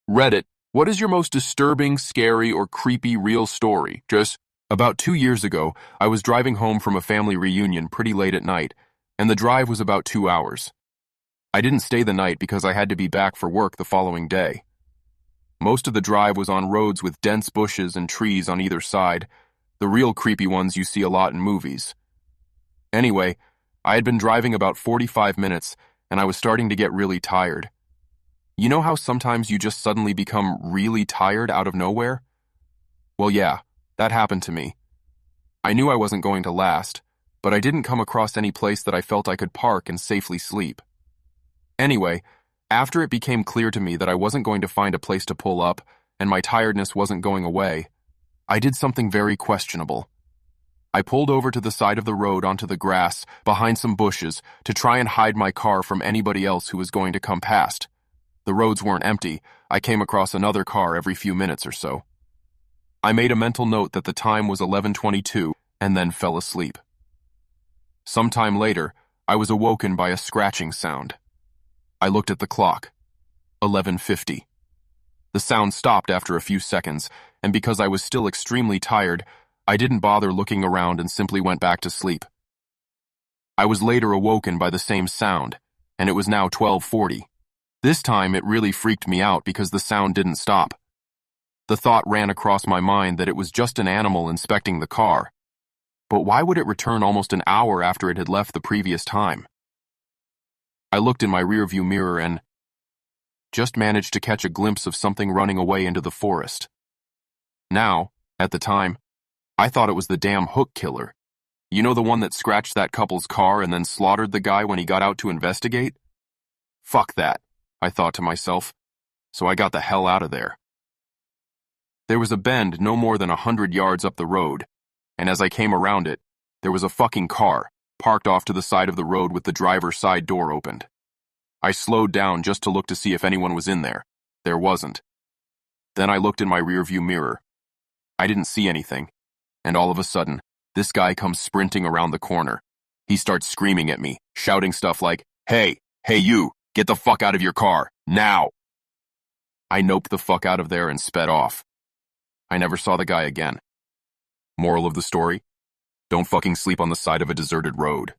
Reddit, what is your most disturbing, scary, or creepy real story? Just about 2 years ago, I was driving home from a family reunion pretty late at night, and the drive was about 2 hours. I didn't stay the night because I had to be back for work the following day. Most of the drive was on roads with dense bushes and trees on either side, the real creepy ones you see a lot in movies. Anyway, I had been driving about 45 minutes, and I was starting to get really tired. You know how sometimes you just suddenly become really tired out of nowhere? Well, yeah, that happened to me. I knew I wasn't going to last, but I didn't come across any place that I felt I could park and safely sleep. Anyway, after it became clear to me that I wasn't going to find a place to pull up and my tiredness wasn't going away, I did something very questionable. I pulled over to the side of the road onto the grass behind some bushes to try and hide my car from anybody else who was going to come past. The roads weren't empty. I came across another car every few minutes or so. I made a mental note that the time was 11:22 and then fell asleep. Sometime later, I was awoken by a scratching sound. I looked at the clock. 11:50. The sound stopped after a few seconds, and because I was still extremely tired, I didn't bother looking around and simply went back to sleep. I was later awoken by the same sound, and it was now 12:40. This time it really freaked me out because the sound didn't stop. The thought ran across my mind that it was just an animal inspecting the car. But why would it return almost an hour after it had left the previous time? I looked in my rearview mirror and just managed to catch a glimpse of something running away into the forest. Now, at the time, I thought it was the damn hook killer. You know, the one that scratched that couple's car and then slaughtered the guy when he got out to investigate? Fuck that, I thought to myself, so I got the hell out of there. There was a bend no more than 100 yards up the road, and as I came around it, there was a fucking car, parked off to the side of the road with the driver's side door opened. I slowed down just to look to see if anyone was in there. There wasn't. Then I looked in my rearview mirror. I didn't see anything, and all of a sudden, this guy comes sprinting around the corner. He starts screaming at me, shouting stuff like, hey you, get the fuck out of your car, now! I noped the fuck out of there and sped off. I never saw the guy again. Moral of the story? Don't fucking sleep on the side of a deserted road.